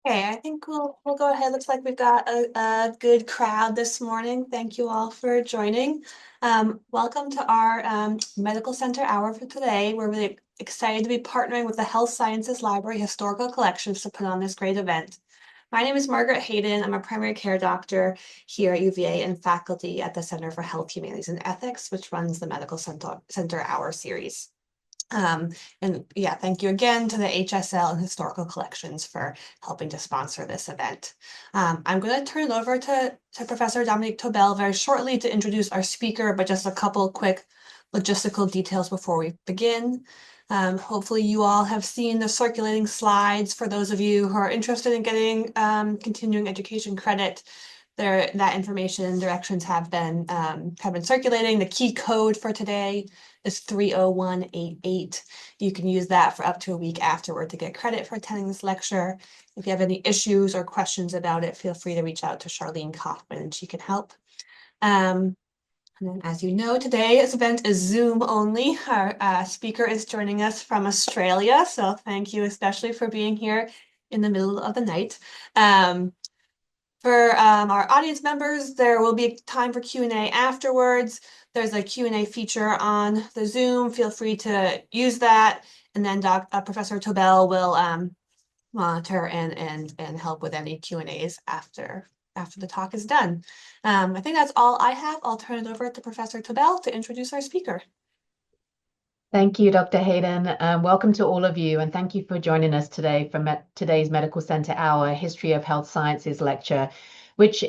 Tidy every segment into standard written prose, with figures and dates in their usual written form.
Okay, I think we'll go ahead. Looks like we've got a good crowd this morning. Thank you all for joining. Welcome to our Medical Center Hour for today. We're really excited to be partnering with the Health Sciences Library Historical Collections to put on this great event. My name is Margaret Hayden. I'm a primary care doctor here at UVA and faculty at the Center for Health Humanities and Ethics, which runs the Medical Center Hour series. And yeah, thank you again to the HSL and Historical Collections for helping to sponsor this event. I'm going to turn it over to Professor Dominique Tobel very shortly to introduce our speaker, but just a couple quick logistical details before we begin. Hopefully you all have seen the circulating slides for those of you who are interested in getting continuing education credit. That information directions have been circulating. The key code for today is 30188. You can use that for up to a week afterward to get credit for attending this lecture. If you have any issues or questions about it, feel free to reach out to Charlene Kaufman and she can help. And then, as you know, today's event is Zoom only. Our speaker is joining us from Australia, so thank you especially for being here in the middle of the night. For our audience members, there will be time for Q&A afterwards. There's a Q&A feature on the Zoom. Feel free to use that. And then Professor Tobel will monitor and help with any Q&As after the talk is done. I think that's all I have. I'll turn it over to Professor Tobel to introduce our speaker. Thank you, Dr. Hayden. Welcome to all of you, and thank you for joining us today for today's Medical Center Hour History of Health Sciences lecture, which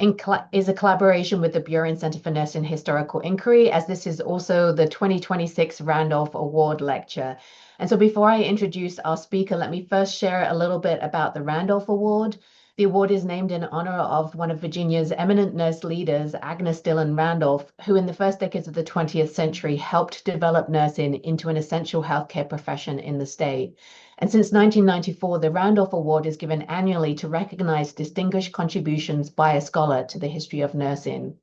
is a collaboration with the Buren Center for Nursing Historical Inquiry, as this is also the 2026 Randolph Award lecture. And so before I introduce our speaker, let me first share a little bit about the Randolph Award. The award is named in honor of one of Virginia's eminent nurse leaders, Agnes Dillon Randolph, who in the first decades of the 20th century helped develop nursing into an essential healthcare profession in the state. And since 1994, the Randolph Award is given annually to recognize distinguished contributions by a scholar to the history of nursing.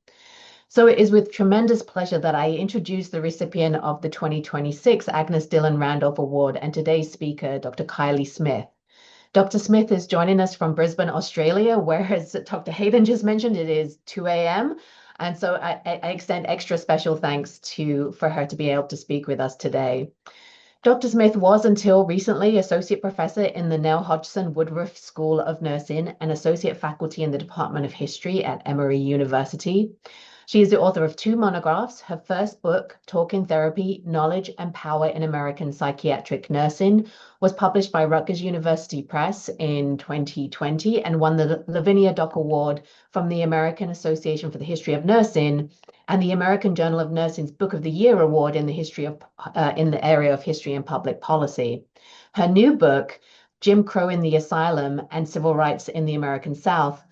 So it is with tremendous pleasure that I introduce the recipient of the 2026 Agnes Dillon Randolph Award and today's speaker, Dr. Kylie Smith. Dr. Smith is joining us from Brisbane, Australia, where, as Dr. Hayden just mentioned, it is 2 a.m. And so I extend extra special thanks for her to be able to speak with us today. Dr. Smith was until recently Associate Professor in the Nell Hodgson Woodruff School of Nursing and Associate Faculty in the Department of History at Emory University. She is the author of 2 monographs. Her first book, Talking Therapy, Knowledge and Power in American Psychiatric Nursing, was published by Rutgers University Press in 2020 and won the Lavinia Dock Award from the American Association for the History of Nursing and the American Journal of Nursing's Book of the Year Award in the area of history and public policy. Her new book, Jim Crow in the Asylum and Civil Rights in the American South,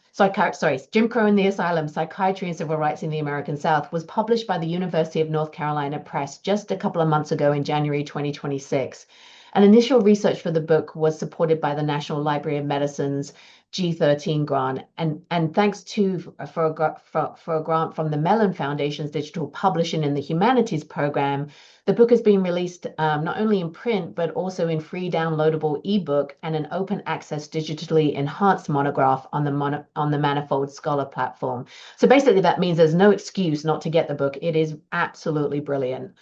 Jim Crow in the Asylum, Psychiatry and Civil Rights in the American South, was published by the University of North Carolina Press just a couple of months ago in January 2026. And initial research for the book was supported by the National Library of Medicine's G13 grant. And thanks for a grant from the Mellon Foundation's Digital Publishing in the Humanities Program, the book has been released not only in print, but also in free downloadable ebook and an open access digitally enhanced monograph on the Manifold Scholar platform. So basically that means there's no excuse not to get the book. It is absolutely brilliant.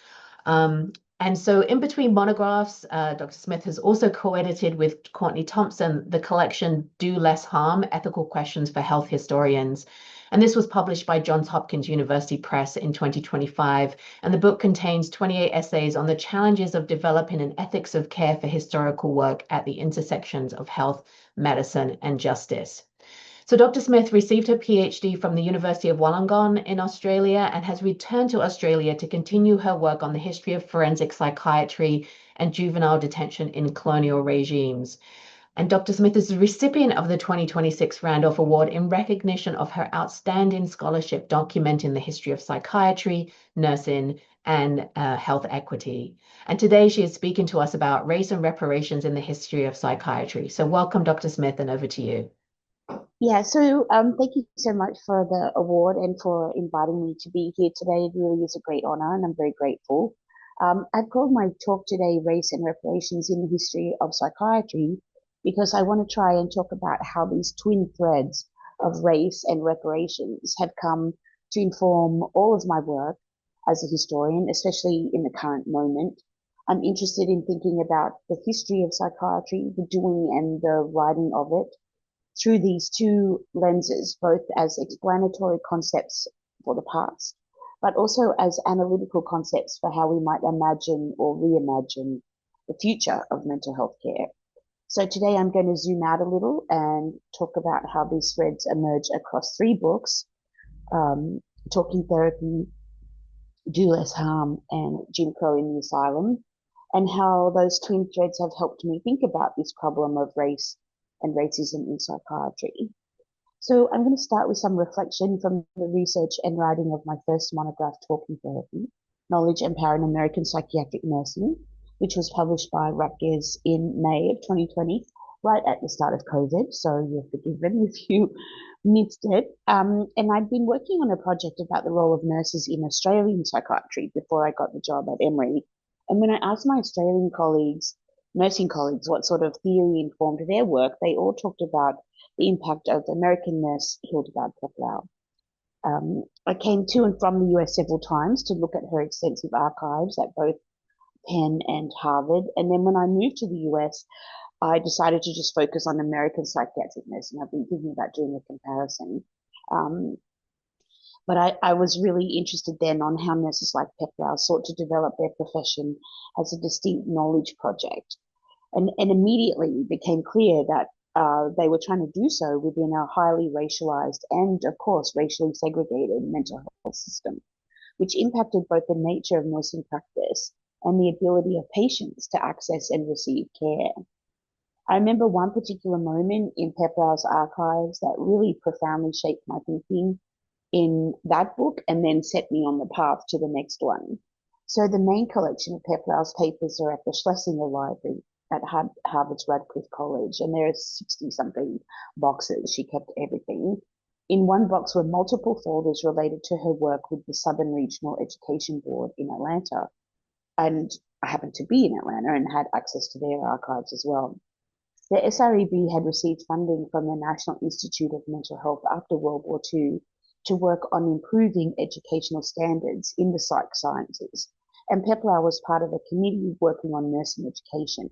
And so in between monographs, Dr. Smith has also co-edited with Courtney Thompson the collection Do Less Harm, Ethical Questions for Health Historians. And this was published by Johns Hopkins University Press in 2025. And the book contains 28 essays on the challenges of developing an ethics of care for historical work at the intersections of health, medicine, and justice. So Dr. Smith received her PhD from the University of Wollongong in Australia and has returned to Australia to continue her work on the history of forensic psychiatry and juvenile detention in colonial regimes. And Dr. Smith is the recipient of the 2026 Randolph Award in recognition of her outstanding scholarship documenting the history of psychiatry, nursing, and health equity. And today she is speaking to us about race and reparations in the history of psychiatry. So welcome, Dr. Smith, and over to you. Yeah, so thank you so much for the award and for inviting me to be here today. It really is a great honor and I'm very grateful. I've called my talk today Race and Reparations in the History of Psychiatry because I want to try and talk about how these twin threads of race and reparations have come to inform all of my work as a historian, especially in the current moment. I'm interested in thinking about the history of psychiatry, the doing and the writing of it, through these two lenses, both as explanatory concepts for the past, but also as analytical concepts for how we might imagine or reimagine the future of mental health care. So today I'm going to zoom out a little and talk about how these threads emerge across three books, Talking Therapy, Do Less Harm, and Jim Crow in the Asylum, and how those twin threads have helped me think about this problem of race and racism in psychiatry. So I'm going to start with some reflection from the research and writing of my first monograph, Talking Therapy, Knowledge and Power in American Psychiatric Nursing, which was published by Rutgers in May of 2020, right at the start of COVID. So you're forgiven if you missed it. And I'd been working on a project about the role of nurses in Australian psychiatry before I got the job at Emory. And when I asked my Australian colleagues, nursing colleagues, what sort of theory informed their work, they all talked about the impact of American nurse Hildegard Peplau. I came to and from the US several times to look at her extensive archives at both Penn and Harvard. And then when I moved to the US, I decided to just focus on American psychiatric nursing. I've been thinking about doing a comparison. But I was really interested then on how nurses like Peplau sought to develop their profession as a distinct knowledge project. And immediately it became clear that they were trying to do so within a highly racialized and, of course, racially segregated mental health system, which impacted both the nature of nursing practice and the ability of patients to access and receive care. I remember one particular moment in Peplau's archives that really profoundly shaped my thinking in that book and then set me on the path to the next one. So the main collection of Peplau's papers are at the Schlesinger Library at Harvard's Radcliffe College, and there are 60-something boxes. She kept everything. In one box were multiple folders related to her work with the Southern Regional Education Board in Atlanta. And I happened to be in Atlanta and had access to their archives as well. The SREB had received funding from the National Institute of Mental Health after World War II to work on improving educational standards in the psych sciences, and Peplau was part of a committee working on nursing education.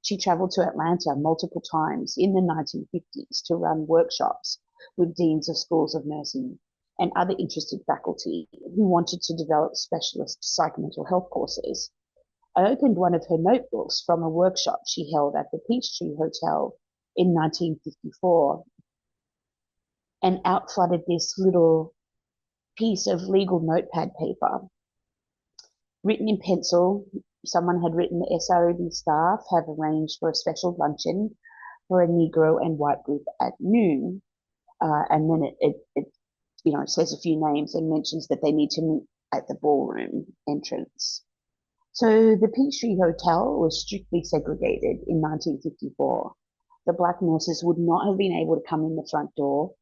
She traveled to Atlanta multiple times in the 1950s to run workshops with deans of schools of nursing and other interested faculty who wanted to develop specialist psych mental health courses. I opened one of her notebooks from a workshop she held at the Peachtree Hotel in 1954, and out flooded this little piece of legal notepad paper. Written in pencil, someone had written, the SREB staff have arranged for a special luncheon for a Negro and white group at noon. And then it says a few names and mentions that they need to meet at the ballroom entrance. So the Peachtree Hotel was strictly segregated in 1954. The black nurses would not have been able to come in the front door,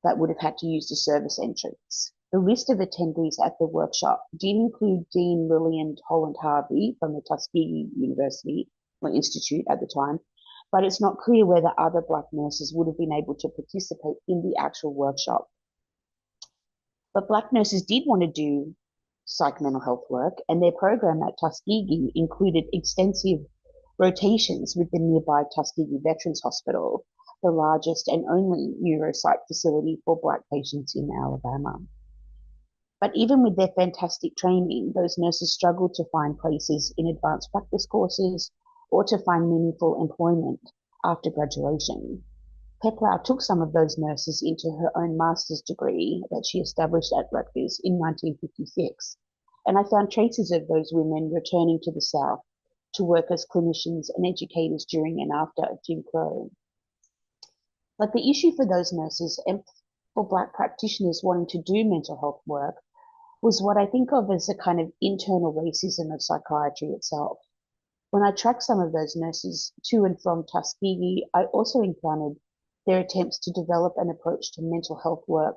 but would have had to use the service entrance. The list of attendees at the workshop did include Dean Lillian Holland Harvey from the Tuskegee University or Institute at the time, but it's not clear whether other black nurses would have been able to participate in the actual workshop. But black nurses did want to do psych mental health work, and their program at Tuskegee included extensive rotations with the nearby Tuskegee Veterans Hospital, the largest and only neuropsych facility for black patients in Alabama. But even with their fantastic training, those nurses struggled to find places in advanced practice courses or to find meaningful employment after graduation. Peplau took some of those nurses into her own master's degree that she established at Rutgers in 1956, and I found traces of those women returning to the South to work as clinicians and educators during and after Jim Crow. But the issue for those nurses and for black practitioners wanting to do mental health work was what I think of as a kind of internal racism of psychiatry itself. When I tracked some of those nurses to and from Tuskegee, I also encountered their attempts to develop an approach to mental health work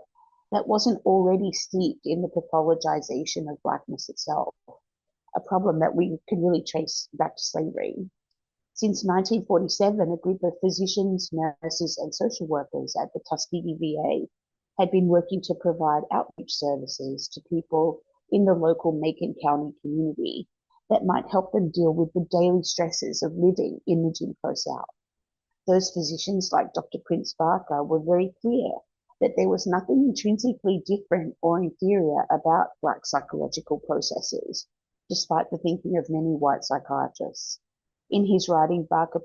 that wasn't already steeped in the pathologization of blackness itself, a problem that we could really trace back to slavery. Since 1947, a group of physicians, nurses, and social workers at the Tuskegee VA had been working to provide outreach services to people in the local Macon County community that might help them deal with the daily stresses of living in the Jim Crow South. Those physicians, like Dr. Prince Barker, were very clear that there was nothing intrinsically different or inferior about Black psychological processes, despite the thinking of many white psychiatrists. In his writing, Barker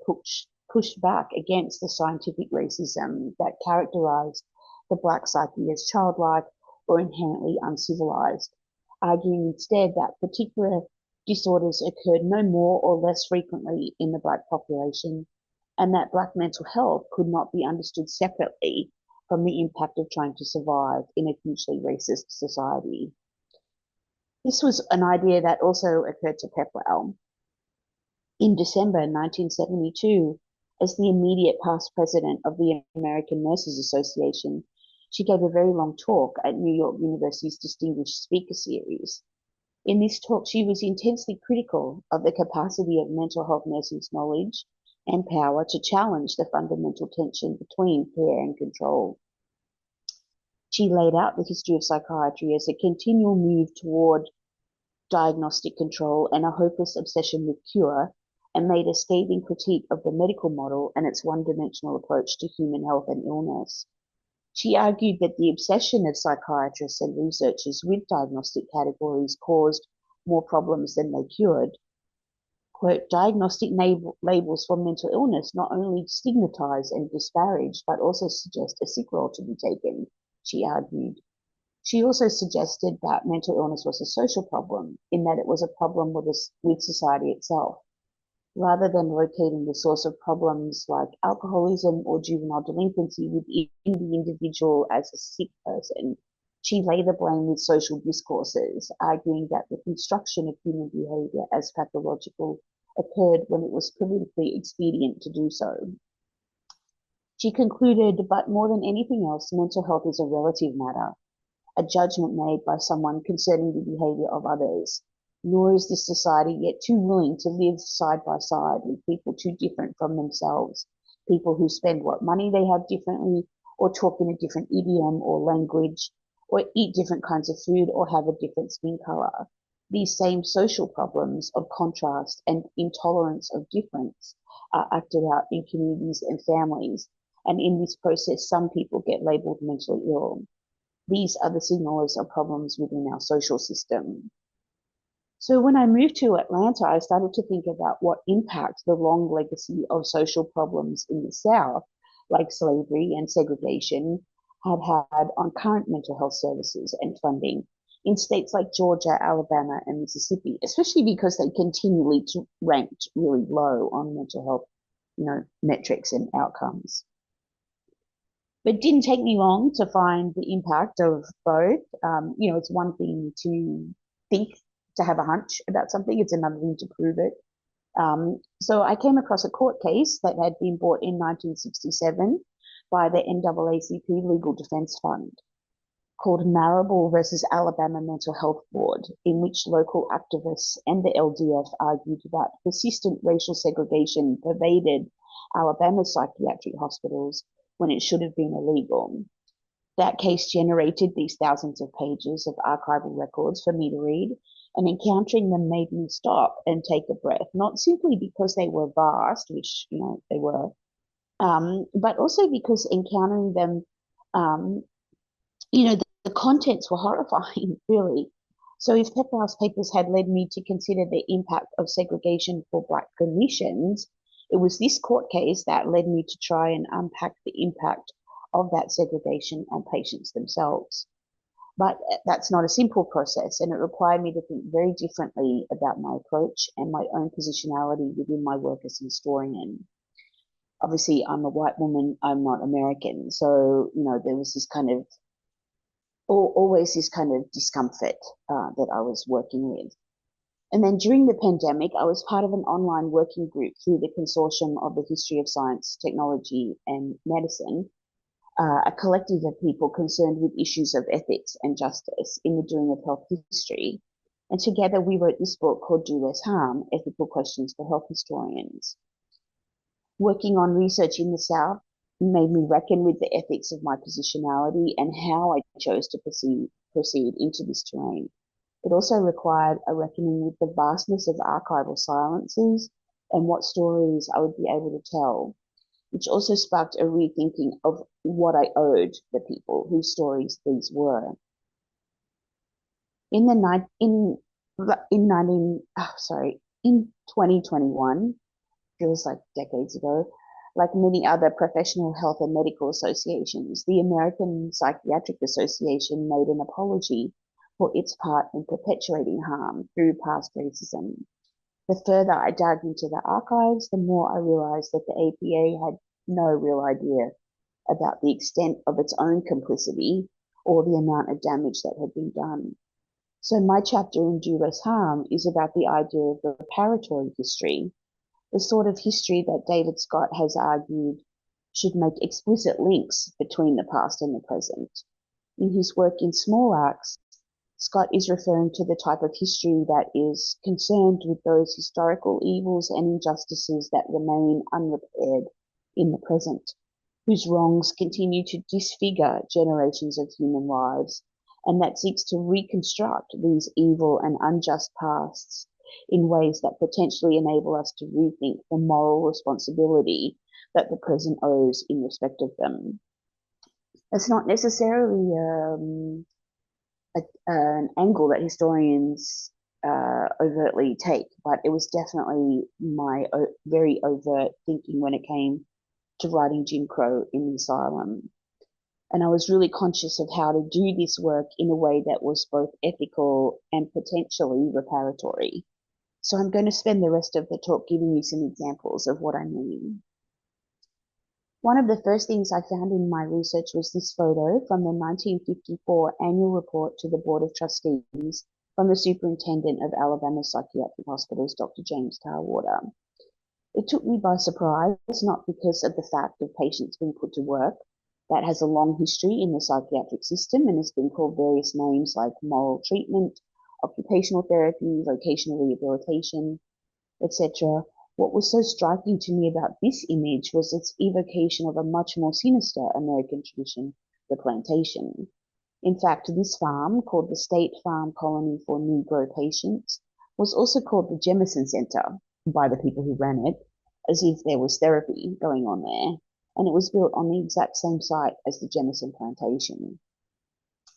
pushed back against the scientific racism that characterized the Black psyche as childlike or inherently uncivilized, arguing instead that particular disorders occurred no more or less frequently in the Black population, and that Black mental health could not be understood separately from the impact of trying to survive in a hugely racist society. This was an idea that also occurred to Peplau. In December 1972, as the immediate past president of the American Nurses Association, she gave a very long talk at New York University's Distinguished Speaker Series. In this talk, she was intensely critical of the capacity of mental health nurses' knowledge and power to challenge the fundamental tension between care and control. She laid out the history of psychiatry as a continual move toward diagnostic control and a hopeless obsession with cure, and made a scathing critique of the medical model and its one-dimensional approach to human health and illness. She argued that the obsession of psychiatrists and researchers with diagnostic categories caused more problems than they cured. Quote, diagnostic labels for mental illness not only stigmatize and disparage, but also suggest a sick role to be taken, she argued. She also suggested that mental illness was a social problem, in that it was a problem with society itself. Rather than locating the source of problems like alcoholism or juvenile delinquency within the individual as a sick person, she laid the blame with social discourses, arguing that the construction of human behavior as pathological occurred when it was politically expedient to do so. She concluded, but more than anything else, mental health is a relative matter, a judgment made by someone concerning the behavior of others. Nor is this society yet too willing to live side by side with people too different from themselves, people who spend what money they have differently, or talk in a different idiom or language, or eat different kinds of food, or have a different skin color. These same social problems of contrast and intolerance of difference are acted out in communities and families, and in this process, some people get labeled mentally ill. These are the signalers of problems within our social system. So when I moved to Atlanta, I started to think about what impact the long legacy of social problems in the South, like slavery and segregation, had had on current mental health services and funding in states like Georgia, Alabama, and Mississippi, especially because they continually ranked really low on mental health, metrics and outcomes. But it didn't take me long to find the impact of both. It's one thing to think, to have a hunch about something. It's another thing to prove it. So I came across a court case that had been brought in 1967 by the NAACP Legal Defense Fund called Marable versus Alabama Mental Health Board, in which local activists and the LDF argued that persistent racial segregation pervaded Alabama's psychiatric hospitals when it should have been illegal. That case generated these thousands of pages of archival records for me to read, and encountering them made me stop and take a breath, not simply because they were vast, which, they were, but also because encountering them, the contents were horrifying, really. So if Pepper's papers had led me to consider the impact of segregation for Black clinicians, it was this court case that led me to try and unpack the impact of that segregation on patients themselves. But that's not a simple process, and it required me to think very differently about my approach and my own positionality within my work as a historian. Obviously, I'm a white woman, I'm not American, so, there was this kind of, always this kind of discomfort that I was working with. And then during the pandemic, I was part of an online working group through the Consortium of the History of Science, Technology, and Medicine, a collective of people concerned with issues of ethics and justice in the doing of health history. And together we wrote this book called Do Less Harm, Ethical Questions for Health Historians. Working on research in the South made me reckon with the ethics of my positionality and how I chose to proceed into this terrain. It also required a reckoning with the vastness of archival silences and what stories I would be able to tell, which also sparked a rethinking of what I owed the people whose stories these were. In 2021, feels like decades ago, like many other professional health and medical associations, the American Psychiatric Association made an apology for its part in perpetuating harm through past racism. The further I dug into the archives, the more I realized that the APA had no real idea about the extent of its own complicity or the amount of damage that had been done. So my chapter in Do Less Harm is about the idea of reparatory history, the sort of history that David Scott has argued should make explicit links between the past and the present. In his work in Small Arcs, Scott is referring to the type of history that is concerned with those historical evils and injustices that remain unrepaired in the present, whose wrongs continue to disfigure generations of human lives, and that seeks to reconstruct these evil and unjust pasts in ways that potentially enable us to rethink the moral responsibility that the present owes in respect of them. It's not necessarily an angle that historians overtly take, but it was definitely my very overt thinking when it came to writing Jim Crow in the asylum. And I was really conscious of how to do this work in a way that was both ethical and potentially reparatory. So I'm going to spend the rest of the talk giving you some examples of what I mean. One of the first things I found in my research was this photo from the 1954 annual report to the Board of Trustees from the Superintendent of Alabama Psychiatric Hospitals, Dr. James Tarwater. It took me by surprise, not because of the fact of patients being put to work. That has a long history in the psychiatric system and has been called various names like moral treatment, occupational therapy, vocational rehabilitation, etc. What was so striking to me about this image was its evocation of a much more sinister American tradition, the plantation. In fact, this farm, called the State Farm Colony for Negro Patients, was also called the Jemison Center by the people who ran it, as if there was therapy going on there, and it was built on the exact same site as the Jemison plantation.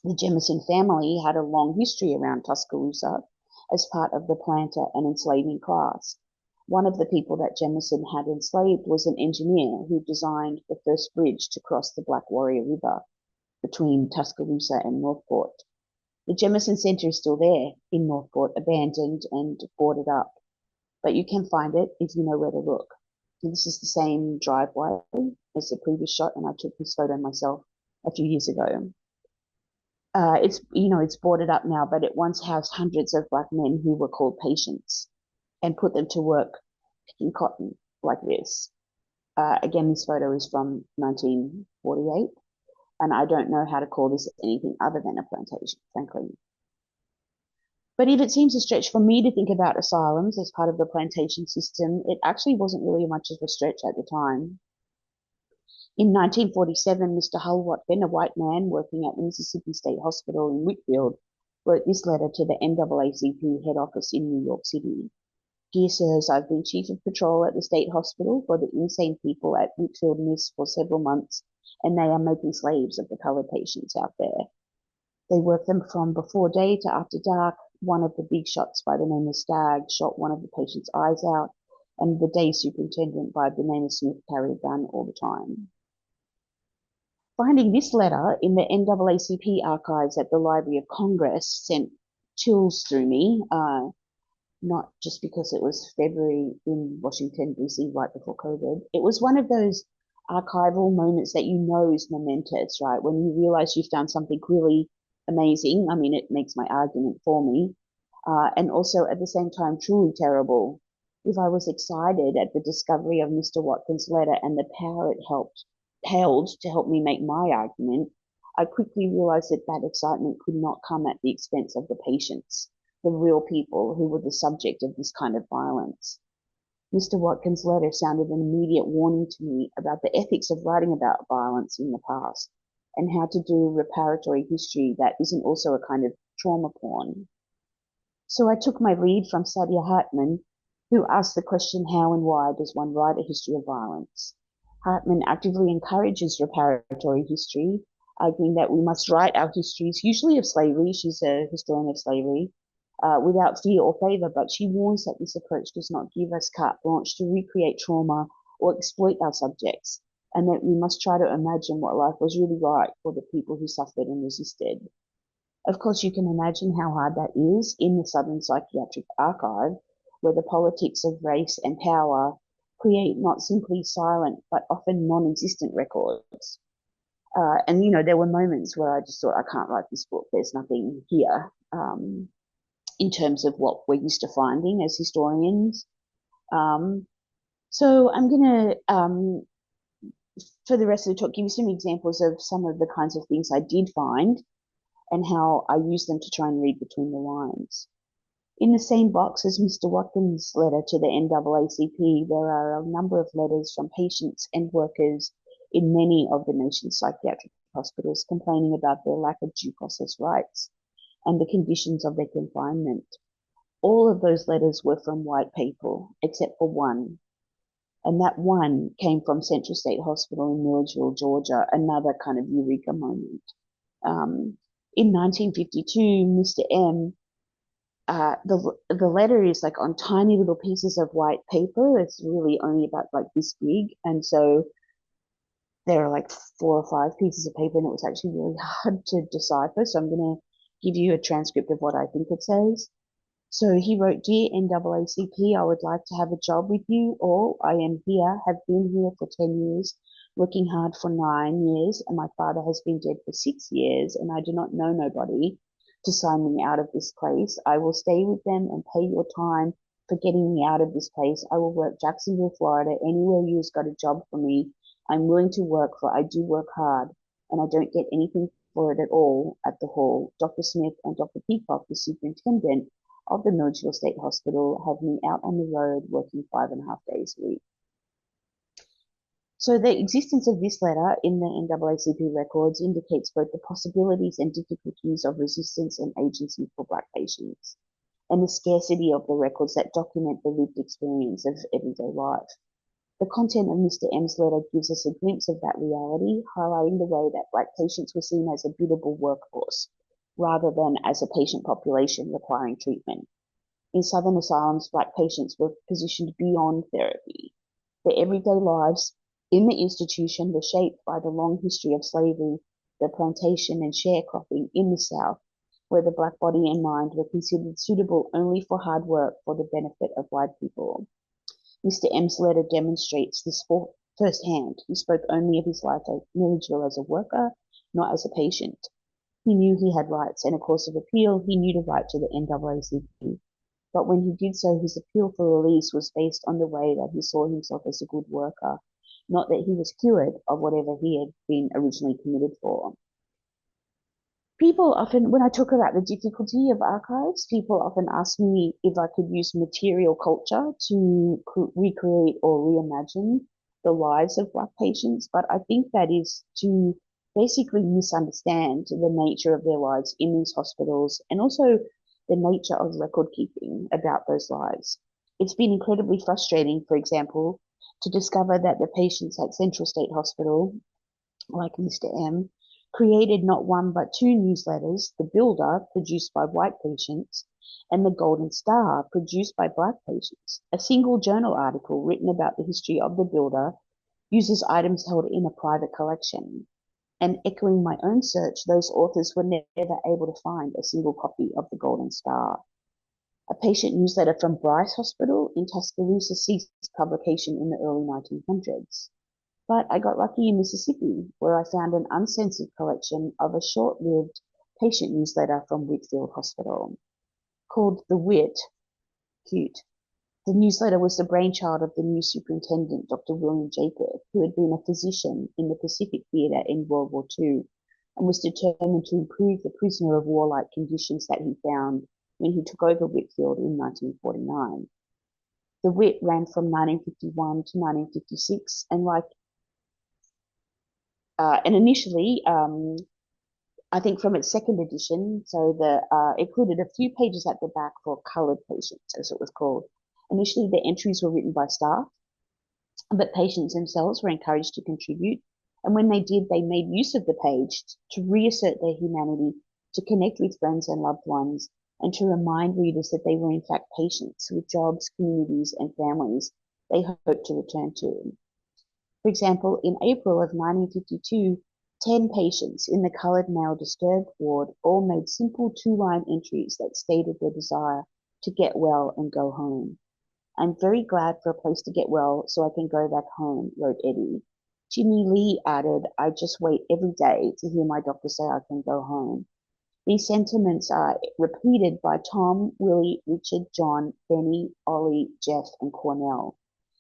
The Jemison family had a long history around Tuscaloosa as part of the planter and enslaving class. One of the people that Jemison had enslaved was an engineer who designed the first bridge to cross the Black Warrior River between Tuscaloosa and Northport. The Jemison Center is still there in Northport, abandoned and boarded up, but you can find it if you know where to look. And this is the same driveway as the previous shot, and I took this photo myself a few years ago. It's boarded up now, but it once housed hundreds of black men who were called patients and put them to work picking cotton like this. Again, this photo is from 1948, and I don't know how to call this anything other than a plantation, frankly. But if it seems a stretch for me to think about asylums as part of the plantation system, it actually wasn't really much of a stretch at the time. In 1947, Mr. Hull Watkin, a white man working at the Mississippi State Hospital in Whitfield, wrote this letter to the NAACP head office in New York City. Dear sirs, I've been chief of patrol at the state hospital for the insane people at Whitfield Miss for several months, and they are making slaves of the colored patients out there. They work them from before day to after dark. One of the big shots by the name of Stagg shot one of the patient's eyes out, and the day superintendent by the name of Smith carried a gun all the time. Finding this letter in the NAACP archives at the Library of Congress sent chills through me, not just because it was February in Washington, D.C. right before COVID. It was one of those archival moments that you know is momentous, right? When you realize you've done something really amazing. I mean, it makes my argument for me. And also at the same time, truly terrible. If I was excited at the discovery of Mr. Watkins' letter and the power it held to help me make my argument, I quickly realized that that excitement could not come at the expense of the patients, the real people who were the subject of this kind of violence. Mr. Watkins' letter sounded an immediate warning to me about the ethics of writing about violence in the past and how to do reparatory history that isn't also a kind of trauma porn. So I took my lead from Saidiya Hartman, who asked the question, how and why does one write a history of violence? Hartman actively encourages reparatory history, arguing that we must write our histories, usually of slavery, she's a historian of slavery, without fear or favor, but she warns that this approach does not give us carte blanche to recreate trauma or exploit our subjects, and that we must try to imagine what life was really like for the people who suffered and resisted. Of course, you can imagine how hard that is in the Southern Psychiatric Archive, where the politics of race and power create not simply silent but often non-existent records. And, you know, there were moments where I just thought, I can't write this book. There's nothing here in terms of what we're used to finding as historians. So I'm going to, for the rest of the talk, give you some examples of some of the kinds of things I did find and how I use them to try and read between the lines. In the same box as Mr. Watkins' letter to the NAACP, there are a number of letters from patients and workers in many of the nation's psychiatric hospitals complaining about their lack of due process rights and the conditions of their confinement. All of those letters were from white people, except for one. And that one came from Central State Hospital in Milledgeville, Georgia, another kind of eureka moment. In 1952, Mr. M, the letter is like on tiny little pieces of white paper. It's really only about like this big. And so there are like 4 or 5 pieces of paper, and it was actually really hard to decipher. So I'm going to give you a transcript of what I think it says. So he wrote, Dear NAACP, I would like to have a job with you all. I am here, have been here for 10 years, working hard for 9 years, and my father has been dead for 6 years, and I do not know nobody to sign me out of this place. I will stay with them and pay your time for getting me out of this place. I will work Jacksonville, Florida, anywhere you've got a job for me. I'm willing to work, for I do work hard, and I don't get anything for it at all at the hall. Dr. Smith and Dr. Peacock, the superintendent of the Milledgeville State Hospital, have me out on the road working 5.5 days a week. So the existence of this letter in the NAACP records indicates both the possibilities and difficulties of resistance and agency for Black patients, and the scarcity of the records that document the lived experience of everyday life. The content of Mr. M's letter gives us a glimpse of that reality, highlighting the way that Black patients were seen as a biddable workforce, rather than as a patient population requiring treatment. In Southern asylums, Black patients were positioned beyond therapy. Their everyday lives in the institution were shaped by the long history of slavery, the plantation and sharecropping in the South, where the Black body and mind were considered suitable only for hard work for the benefit of white people. Mr. M's letter demonstrates this firsthand. He spoke only of his life at Milledgeville as a worker, not as a patient. He knew he had rights and a course of appeal. He knew to write to the NAACP. But when he did so, his appeal for release was based on the way that he saw himself as a good worker, not that he was cured of whatever he had been originally committed for. People often, when I talk about the difficulty of archives, people often ask me if I could use material culture to recreate or reimagine the lives of Black patients, but I think that is to basically misunderstand the nature of their lives in these hospitals and also the nature of record keeping about those lives. It's been incredibly frustrating, for example, to discover that the patients at Central State Hospital, like Mr. M, created not one but 2 newsletters, The Builder, produced by white patients, and The Golden Star, produced by Black patients. A single journal article written about the history of The Builder uses items held in a private collection. And echoing my own search, those authors were never able to find a single copy of The Golden Star. A patient newsletter from Bryce Hospital in Tuscaloosa ceased publication in the early 1900s. But I got lucky in Mississippi, where I found an uncensored collection of a short-lived patient newsletter from Whitfield Hospital called The Wit, cute. The newsletter was the brainchild of the new superintendent, Dr. William Jacob, who had been a physician in the Pacific Theater in World War II and was determined to improve the prisoner of war-like conditions that he found when he took over Whitfield in 1949. The writ ran from 1951 to 1956, and initially, I think from its second edition, so it included a few pages at the back for coloured patients, as it was called. Initially, the entries were written by staff, but patients themselves were encouraged to contribute. And when they did, they made use of the page to reassert their humanity, to connect with friends and loved ones, and to remind readers that they were in fact patients with jobs, communities, and families they hoped to return to. For example, in April of 1952, 10 patients in the coloured male disturbed ward all made simple two-line entries that stated their desire to get well and go home. I'm very glad for a place to get well so I can go back home, wrote Eddie. Jimmy Lee added, I just wait every day to hear my doctor say I can go home. These sentiments are repeated by Tom, Willie, Richard, John, Benny, Ollie, Jeff, and Cornell.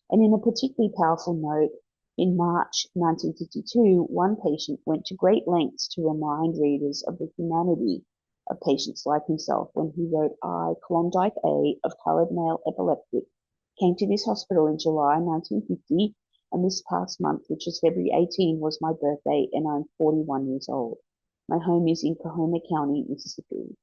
And in a particularly powerful note, in March 1952, one patient went to great lengths to remind readers of the humanity of patients like himself when he wrote, I, Klondike A, of coloured male epileptic, came to this hospital in July 1950, and this past month, which is February 18, was my birthday, and I'm 41 years old. My home is in Coahoma County, Mississippi.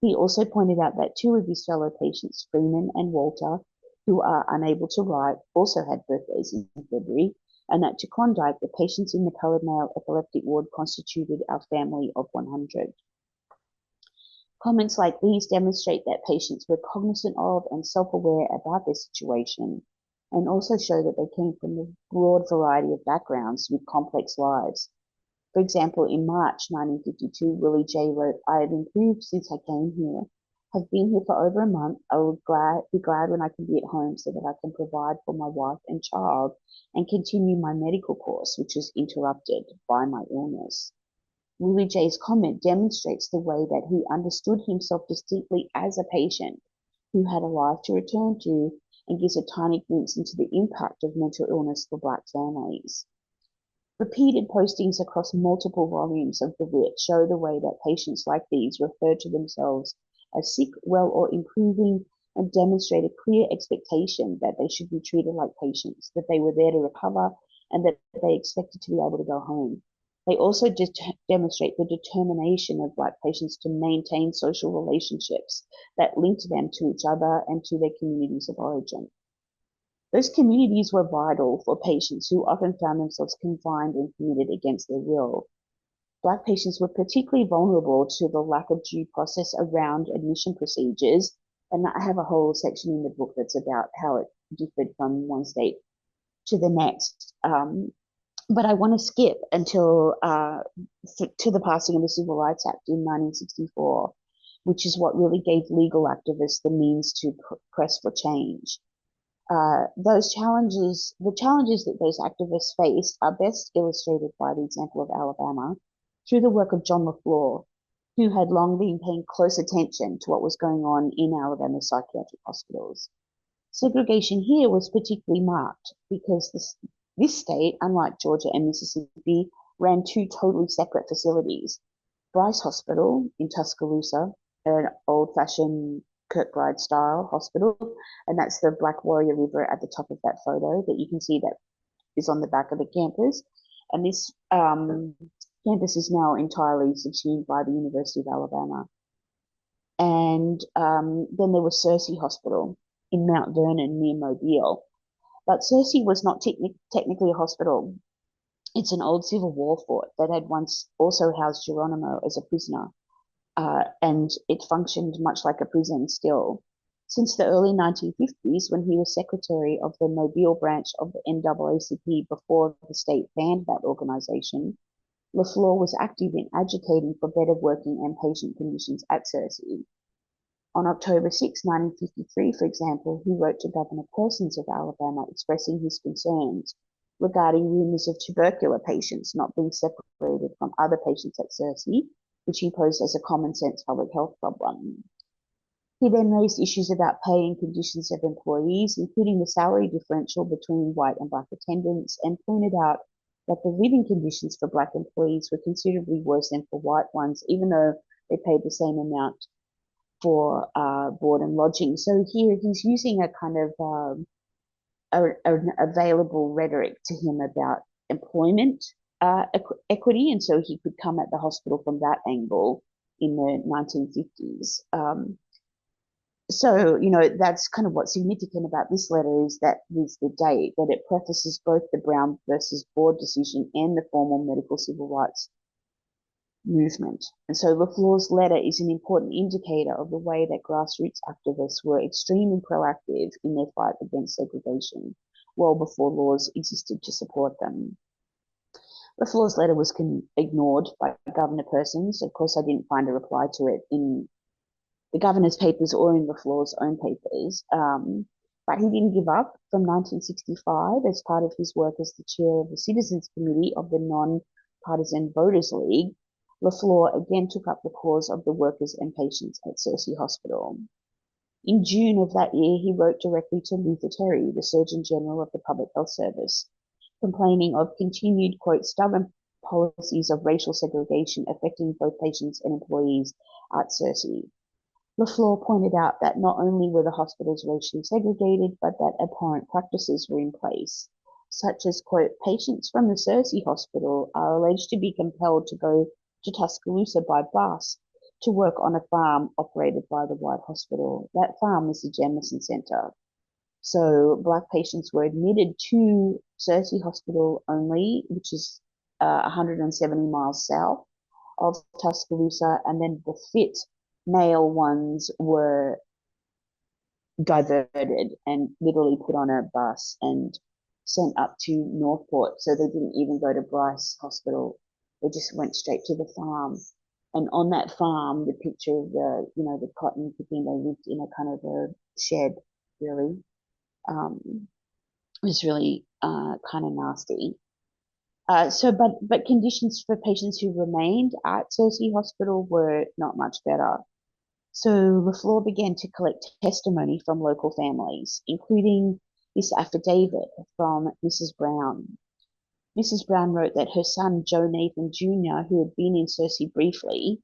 He also pointed out that two of his fellow patients, Freeman and Walter, who are unable to write, also had birthdays in February, and that to Klondike, the patients in the coloured male epileptic ward constituted our family of 100. Comments like these demonstrate that patients were cognizant of and self-aware about their situation, and also show that they came from a broad variety of backgrounds with complex lives. For example, in March 1952, Willie J. wrote, I have improved since I came here, have been here for over a month. I will be glad when I can be at home so that I can provide for my wife and child and continue my medical course, which was interrupted by my illness. Willie J's comment demonstrates the way that he understood himself distinctly as a patient who had a life to return to, and gives a tiny glimpse into the impact of mental illness for Black families. Repeated postings across multiple volumes of the writ show the way that patients like these referred to themselves as sick, well, or improving, and demonstrate a clear expectation that they should be treated like patients, that they were there to recover, and that they expected to be able to go home. They also demonstrate the determination of Black patients to maintain social relationships that linked them to each other and to their communities of origin. Those communities were vital for patients who often found themselves confined and committed against their will. Black patients were particularly vulnerable to the lack of due process around admission procedures, and I have a whole section in the book that's about how it differed from one state to the next. But I want to skip until to the passing of the Civil Rights Act in 1964, which is what really gave legal activists the means to press for change. The challenges that those activists faced are best illustrated by the example of Alabama through the work of John LaFleur, who had long been paying close attention to what was going on in Alabama's psychiatric hospitals. Segregation here was particularly marked because this state, unlike Georgia and Mississippi, ran two totally separate facilities. Bryce Hospital in Tuscaloosa, an old-fashioned Kirkbride style hospital, and that's the Black Warrior River at the top of that photo that you can see that is on the back of the campus. And this campus is now entirely subsumed by the University of Alabama. And then there was Searcy Hospital in Mount Vernon near Mobile. But Searcy was not technically a hospital. It's an old Civil War fort that had once also housed Geronimo as a prisoner. And it functioned much like a prison still. Since the early 1950s, when he was secretary of the Mobile branch of the NAACP before the state banned that organization, LaFleur was active in agitating for better working and patient conditions at Searcy. On October 6, 1953, for example, he wrote to Governor Persons of Alabama expressing his concerns regarding rumors of tubercular patients not being separated from other patients at Searcy, which he posed as a common sense public health problem. He then raised issues about pay and conditions of employees, including the salary differential between white and Black attendants, and pointed out that the living conditions for Black employees were considerably worse than for white ones, even though they paid the same amount for board and lodging. So here he's using a kind of an available rhetoric to him about employment equity, and so he could come at the hospital from that angle in the 1950s. So, that's kind of what's significant about this letter is the date, that it prefaces both the Brown versus Board decision and the formal medical civil rights movement. And so LaFleur's letter is an important indicator of the way that grassroots activists were extremely proactive in their fight against segregation, well before laws existed to support them. LaFleur's letter was ignored by Governor Persons. Of course, I didn't find a reply to it in the governor's papers or in LaFleur's own papers. But he didn't give up. From 1965, as part of his work as the chair of the Citizens Committee of the Non-Partisan Voters League, LaFleur again took up the cause of the workers and patients at Searcy Hospital. In June of that year, he wrote directly to Luther Terry, the Surgeon General of the Public Health Service, complaining of continued, quote, stubborn policies of racial segregation affecting both patients and employees at Searcy. LaFleur pointed out that not only were the hospitals racially segregated, but that abhorrent practices were in place, such as, quote, patients from the Searcy Hospital are alleged to be compelled to go to Tuscaloosa by bus to work on a farm operated by the White Hospital. That farm is the Jamison Center. So Black patients were admitted to Searcy Hospital only, which is 170 miles south of Tuscaloosa, and then the fit male ones were diverted and literally put on a bus and sent up to Northport. So they didn't even go to Bryce Hospital. They just went straight to the farm. And on that farm, the picture of the cotton picking, they lived in a kind of a shed, really. Was really kind of nasty. But conditions for patients who remained at Searcy Hospital were not much better. So LaFleur began to collect testimony from local families, including this affidavit from Mrs. Brown. Mrs. Brown wrote that her son, Joe Nathan Jr., who had been in Searcy briefly,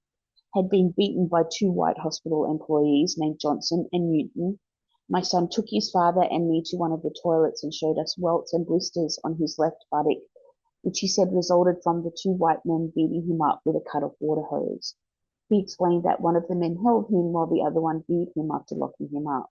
had been beaten by two white hospital employees named Johnson and Newton. My son took his father and me to one of the toilets and showed us welts and blisters on his left buttock, which he said resulted from the two white men beating him up with a cut-off water hose. He explained that one of the men held him while the other one beat him after locking him up.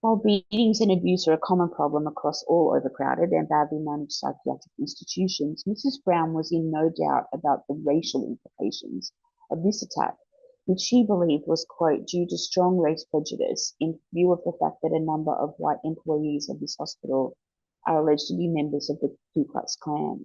While beatings and abuse are a common problem across all overcrowded and badly managed psychiatric institutions, Mrs. Brown was in no doubt about the racial implications of this attack, which she believed was, quote, due to strong race prejudice in view of the fact that a number of white employees of this hospital are alleged to be members of the Ku Klux Klan.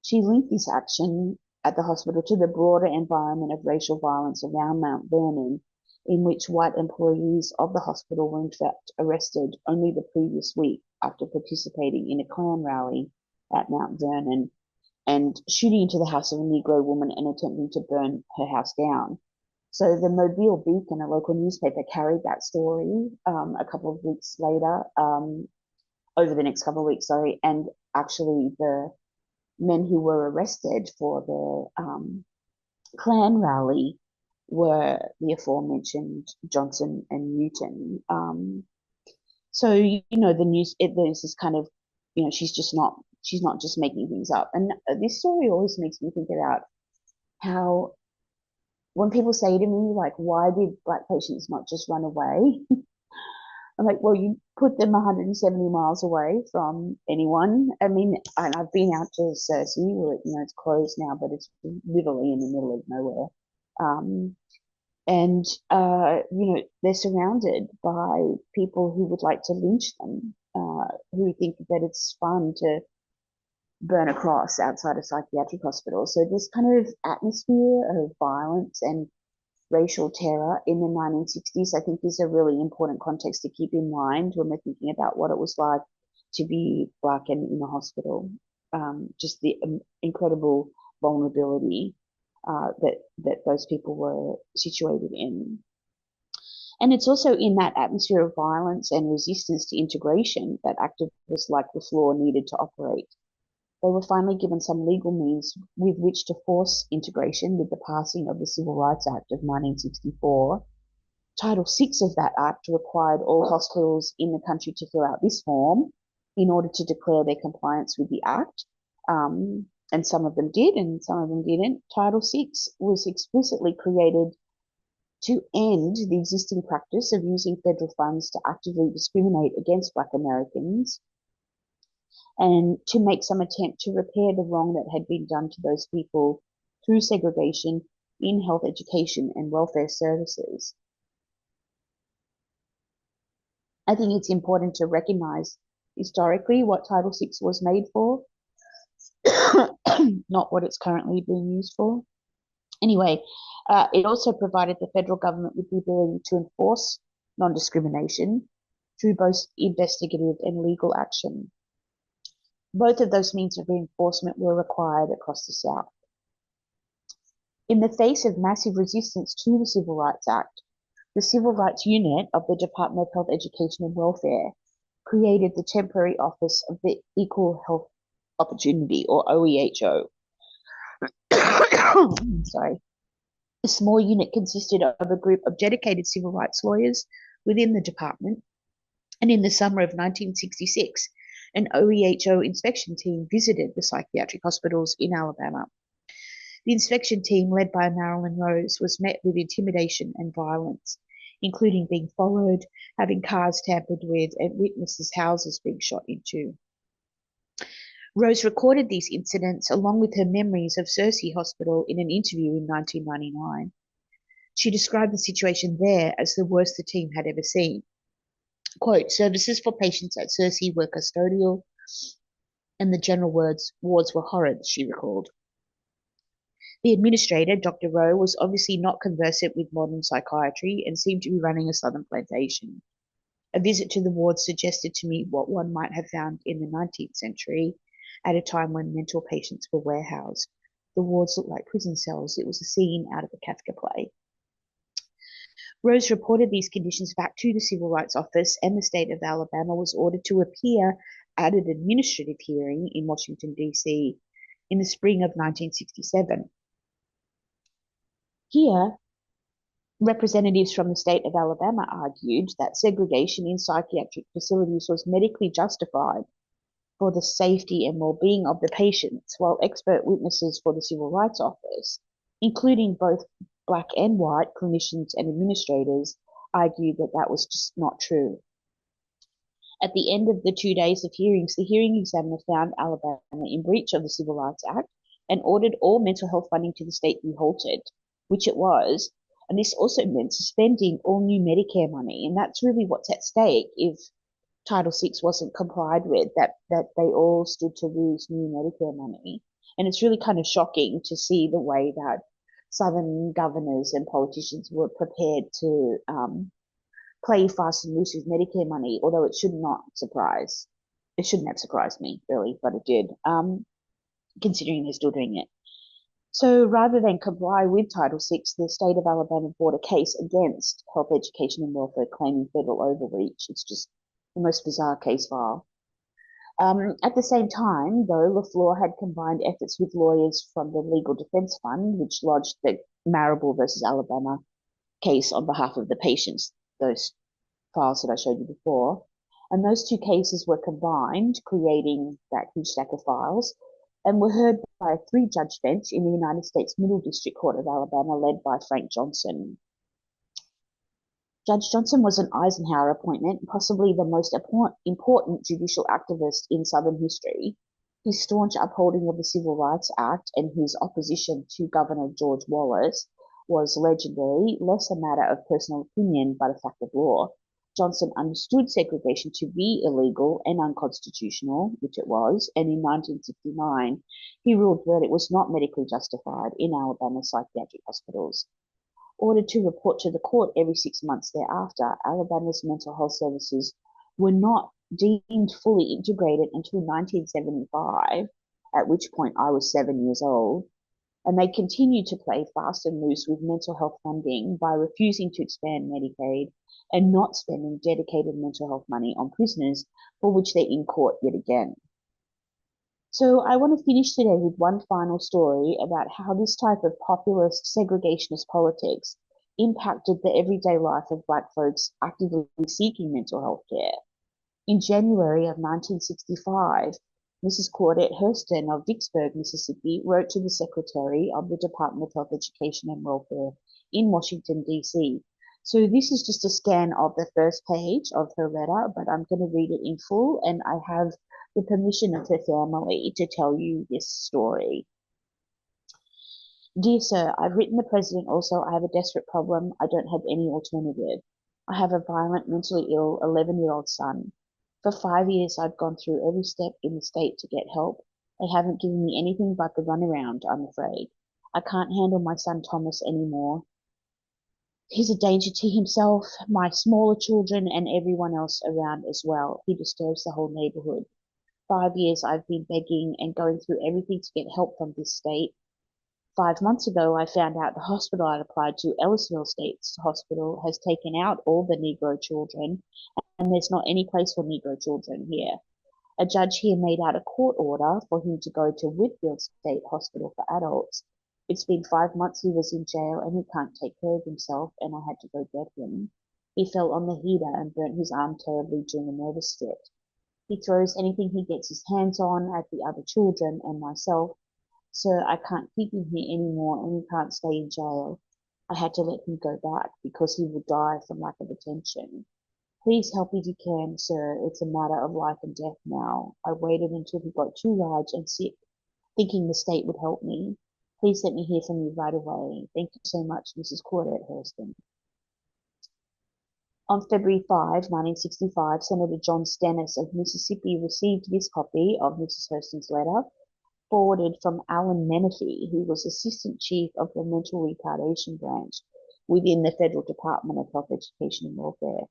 She linked this action at the hospital to the broader environment of racial violence around Mount Vernon, in which white employees of the hospital were in fact arrested only the previous week after participating in a Klan rally at Mount Vernon and shooting into the house of a Negro woman and attempting to burn her house down. So the Mobile Beacon, a local newspaper, carried that story a couple of weeks later, over the next couple of weeks, sorry, and actually the men who were arrested for the Klan rally were the aforementioned Johnson and Newton. So the news, there's this kind of, she's not just making things up. And this story always makes me think about how when people say to me, like, why did Black patients not just run away? I'm like, well, you put them 170 miles away from anyone. I mean, I've been out to Searcy, where it's closed now, but it's literally in the middle of nowhere. And they're surrounded by people who would like to lynch them, who think that it's fun to burn a cross outside a psychiatric hospital. So this kind of atmosphere of violence and racial terror in the 1960s, I think, is a really important context to keep in mind when we're thinking about what it was like to be Black and in a hospital. Just the incredible vulnerability that those people were situated in. And it's also in that atmosphere of violence and resistance to integration that activists like LaFleur needed to operate. They were finally given some legal means with which to force integration with the passing of the Civil Rights Act of 1964. Title VI of that Act required all hospitals in the country to fill out this form in order to declare their compliance with the Act. And some of them did and some of them didn't. Title VI was explicitly created to end the existing practice of using federal funds to actively discriminate against Black Americans and to make some attempt to repair the wrong that had been done to those people through segregation in health, education, and welfare services. I think it's important to recognize historically what Title VI was made for, not what it's currently being used for. Anyway, it also provided the federal government with the ability to enforce non-discrimination through both investigative and legal action. Both of those means of reinforcement were required across the South. In the face of massive resistance to the Civil Rights Act, the Civil Rights Unit of the Department of Health, Education and Welfare created the Temporary Office of the Equal Health Opportunity, or OEHO. Sorry. The small unit consisted of a group of dedicated civil rights lawyers within the department, and in the summer of 1966, an OEHO inspection team visited the psychiatric hospitals in Alabama. The inspection team, led by Marilyn Rose, was met with intimidation and violence, including being followed, having cars tampered with, and witnesses' houses being shot into. Rose recorded these incidents along with her memories of Searcy Hospital in an interview in 1999. She described the situation there as the worst the team had ever seen. Quote, services for patients at Searcy were custodial and the general wards were horrid, she recalled. The administrator, Dr. Rowe, was obviously not conversant with modern psychiatry and seemed to be running a southern plantation. A visit to the wards suggested to me what one might have found in the 19th century, at a time when mental patients were warehoused. The wards looked like prison cells. It was a scene out of a Kafka play. Rose reported these conditions back to the Civil Rights Office, and the state of Alabama was ordered to appear at an administrative hearing in Washington, D.C. in the spring of 1967. Here, representatives from the state of Alabama argued that segregation in psychiatric facilities was medically justified for the safety and well-being of the patients, while expert witnesses for the Civil Rights Office, including both Black and white clinicians and administrators, argued that that was just not true. At the end of the 2 days of hearings, the hearing examiner found Alabama in breach of the Civil Rights Act and ordered all mental health funding to the state be halted, which it was. And this also meant suspending all new Medicare money. And that's really what's at stake if Title VI wasn't complied with, that they all stood to lose new Medicare money. And it's really kind of shocking to see the way that Southern governors and politicians were prepared to play fast and loose with Medicare money, although it shouldn't have surprised me, really, but it did, considering they're still doing it. So rather than comply with Title VI, the state of Alabama brought a case against Health, Education and Welfare, claiming federal overreach. It's just the most bizarre case file. At the same time, though, LaFleur had combined efforts with lawyers from the Legal Defense Fund, which lodged the Marable versus Alabama case on behalf of the patients, those files that I showed you before. And those two cases were combined, creating that huge stack of files, and were heard by a 3-judge bench in the United States Middle District Court of Alabama, led by Frank Johnson. Judge Johnson was an Eisenhower appointment, possibly the most important judicial activist in Southern history. His staunch upholding of the Civil Rights Act and his opposition to Governor George Wallace was legendary, less a matter of personal opinion but a fact of law. Johnson understood segregation to be illegal and unconstitutional, which it was, and in 1969 he ruled that it was not medically justified in Alabama psychiatric hospitals. Ordered to report to the court every 6 months thereafter, Alabama's mental health services were not deemed fully integrated until 1975, at which point I was 7 years old, and they continued to play fast and loose with mental health funding by refusing to expand Medicaid and not spending dedicated mental health money on prisoners, for which they're in court yet again. So I want to finish today with one final story about how this type of populist segregationist politics impacted the everyday life of Black folks actively seeking mental health care. In January of 1965, Mrs. Claudette Hurston of Vicksburg, Mississippi, wrote to the Secretary of the Department of Health, Education and Welfare in Washington, D.C. So this is just a scan of the first page of her letter, but I'm going to read it in full, and I have the permission of her family to tell you this story. Dear Sir, I've written the President also. I have a desperate problem. I don't have any alternative. I have a violent, mentally ill 11-year-old son. For 5 years, I've gone through every step in the state to get help. They haven't given me anything but the runaround, I'm afraid. I can't handle my son Thomas anymore. He's a danger to himself, my smaller children, and everyone else around as well. He disturbs the whole neighborhood. 5 years I've been begging and going through everything to get help from this state. 5 months ago, I found out the hospital I applied to, Ellisville State Hospital, has taken out all the Negro children, and there's not any place for Negro children here. A judge here made out a court order for him to go to Whitfield State Hospital for adults. It's been 5 months he was in jail and he can't take care of himself, and I had to go get him. He fell on the heater and burnt his arm terribly during a nervous fit. He throws anything he gets his hands on at the other children and myself. Sir, I can't keep him here anymore and he can't stay in jail. I had to let him go back because he would die from lack of attention. Please help if you can, sir. It's a matter of life and death now. I waited until he got too large and sick, thinking the state would help me. Please let me hear from you right away. Thank you so much, Mrs. Claudette Hurston. On February 5, 1965, Senator John Stennis of Mississippi received this copy of Mrs. Hurston's letter, forwarded from Alan Menifee, who was Assistant Chief of the Mental Retardation Branch within the Federal Department of Health, Education and Welfare.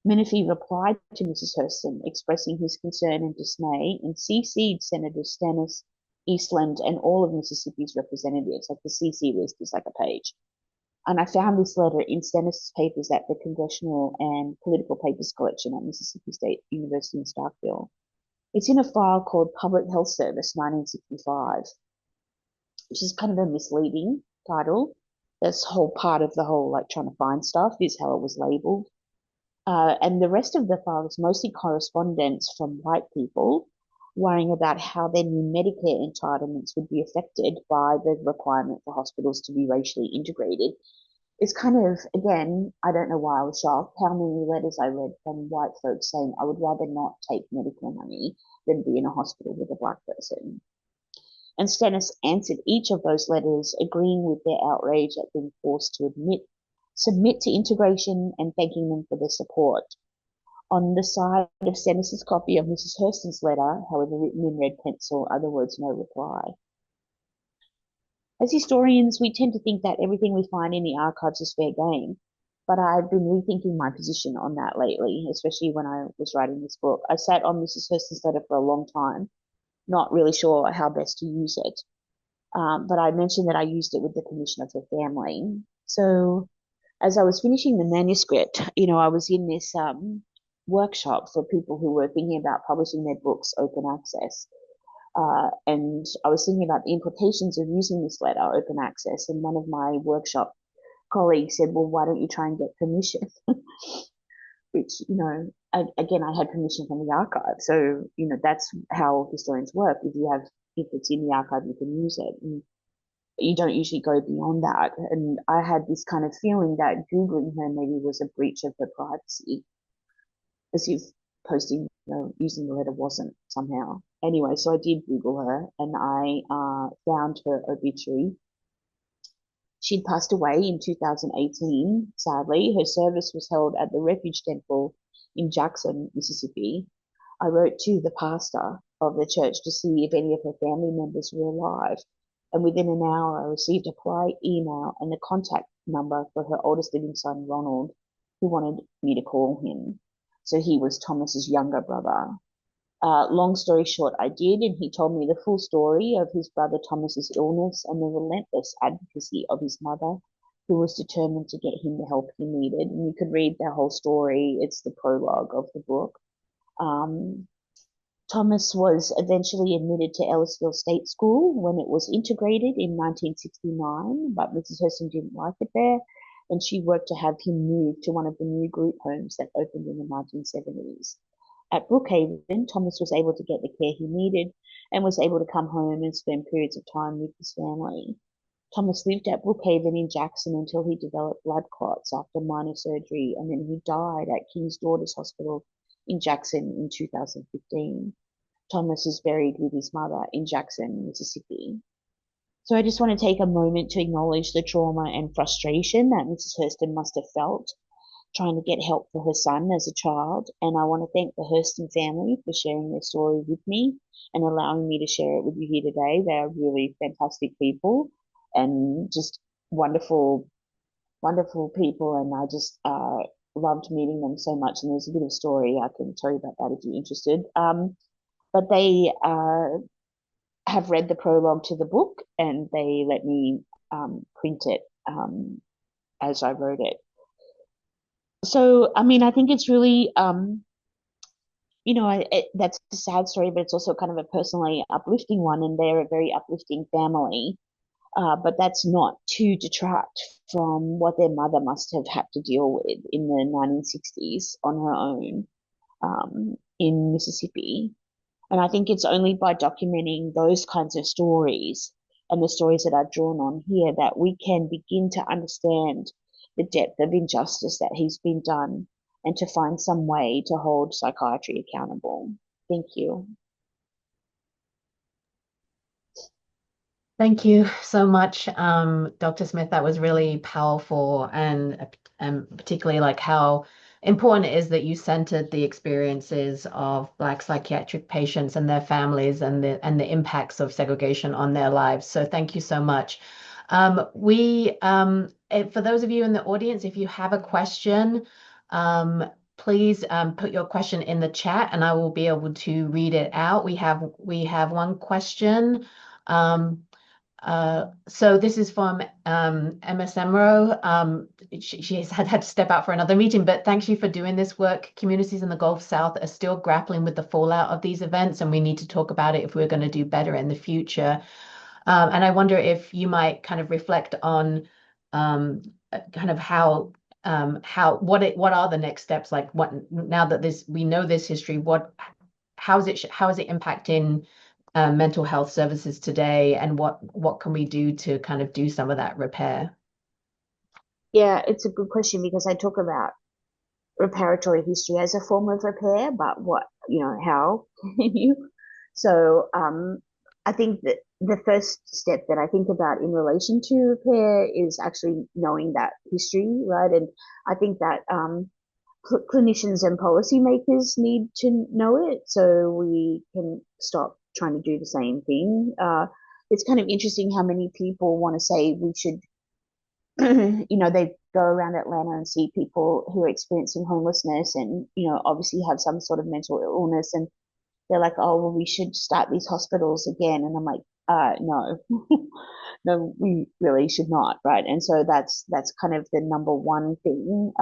Menifee replied to Mrs. Hurston, expressing his concern and dismay, and CC'd Senators Stennis, Eastland, and all of Mississippi's representatives. Like the CC list is like a page. And I found this letter in Stennis' papers at the Congressional and Political Papers Collection at Mississippi State University in Starkville. It's in a file called Public Health Service 1965, which is kind of a misleading title. This whole part of the whole, like trying to find stuff, is how it was labeled. And the rest of the file is mostly correspondence from white people worrying about how their new Medicare entitlements would be affected by the requirement for hospitals to be racially integrated. It's kind of, again, I don't know why I was shocked how many letters I read from white folks saying I would rather not take medical money than be in a hospital with a Black person. And Stennis answered each of those letters, agreeing with their outrage at being forced to submit to integration and thanking them for their support. On the side of Stennis's copy of Mrs. Hurston's letter, however, written in red pencil, are the words "no reply." As historians, we tend to think that everything we find in the archives is fair game, but I've been rethinking my position on that lately, especially when I was writing this book. I sat on Mrs. Hurston's letter for a long time, not really sure how best to use it. But I mentioned that I used it with the permission of her family. So as I was finishing the manuscript, I was in this workshop for people who were thinking about publishing their books open access. And I was thinking about the implications of using this letter open access. And one of my workshop colleagues said, well, why don't you try and get permission? Which, again, I had permission from the archive. So, that's how historians work. If it's in the archive, you can use it. And you don't usually go beyond that. And I had this kind of feeling that Googling her maybe was a breach of her privacy, as if posting, using the letter wasn't somehow. Anyway, so I did Google her and I found her obituary. She'd passed away in 2018, sadly. Her service was held at the Refuge Temple in Jackson, Mississippi. I wrote to the pastor of the church to see if any of her family members were alive. And within an hour, I received a polite email and the contact number for her oldest living son, Ronald, who wanted me to call him. So he was Thomas's younger brother. Long story short, I did, and he told me the full story of his brother Thomas's illness and the relentless advocacy of his mother, who was determined to get him the help he needed. And you could read the whole story. It's the prologue of the book. Thomas was eventually admitted to Ellisville State School when it was integrated in 1969, but Mrs. Hurston didn't like it there, and she worked to have him move to one of the new group homes that opened in the 1970s. At Brookhaven, Thomas was able to get the care he needed and was able to come home and spend periods of time with his family. Thomas lived at Brookhaven in Jackson until he developed blood clots after minor surgery, and then he died at King's Daughters Hospital in Jackson in 2015. Thomas is buried with his mother in Jackson, Mississippi. So I just want to take a moment to acknowledge the trauma and frustration that Mrs. Hurston must have felt trying to get help for her son as a child. And I want to thank the Hurston family for sharing their story with me and allowing me to share it with you here today. They are really fantastic people and just wonderful, wonderful people. And I just loved meeting them so much. And there's a bit of a story I can tell you about that if you're interested. But they have read the prologue to the book and they let me print it as I wrote it. So, I mean, I think it's really, that's a sad story, but it's also kind of a personally uplifting one, and they're a very uplifting family. But that's not to detract from what their mother must have had to deal with in the 1960s on her own in Mississippi. And I think it's only by documenting those kinds of stories and the stories that I've drawn on here that we can begin to understand the depth of injustice that has been done and to find some way to hold psychiatry accountable. Thank you. Thank you so much, Dr. Smith. That was really powerful, and particularly like how important it is that you centered the experiences of Black psychiatric patients and their families and the impacts of segregation on their lives. So thank you so much. For those of you in the audience, if you have a question, please put your question in the chat and I will be able to read it out. We have one question. So this is from MS Emro. She has had to step out for another meeting, but thank you for doing this work. Communities in the Gulf South are still grappling with the fallout of these events, and we need to talk about it if we're going to do better in the future. And I wonder if you might kind of reflect on kind of what are the next steps? Like what now that we know this history, how is it impacting mental health services today, and what can we do to kind of do some of that repair? Yeah, it's a good question because I talk about reparatory history as a form of repair, but how can you? So I think that the first step that I think about in relation to repair is actually knowing that history, right? And I think that clinicians and policymakers need to know it so we can stop trying to do the same thing. It's kind of interesting how many people want to say we should, they go around Atlanta and see people who are experiencing homelessness and, obviously have some sort of mental illness. And they're like, oh, well, we should start these hospitals again. And I'm like, no, no, we really should not. Right. And so that's kind of the number one thing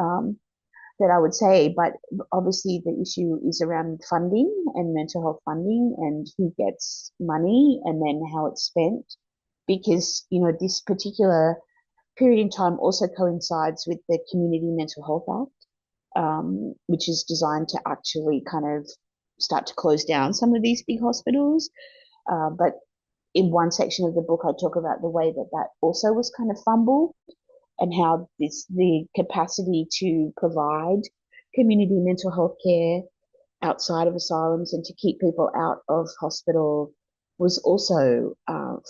that I would say. But obviously the issue is around funding and mental health funding and who gets money and then how it's spent. Because, this particular period in time also coincides with the Community Mental Health Act, which is designed to actually kind of start to close down some of these big hospitals. But in one section of the book, I talk about the way that also was kind of fumbled and how the capacity to provide community mental health care outside of asylums and to keep people out of hospital was also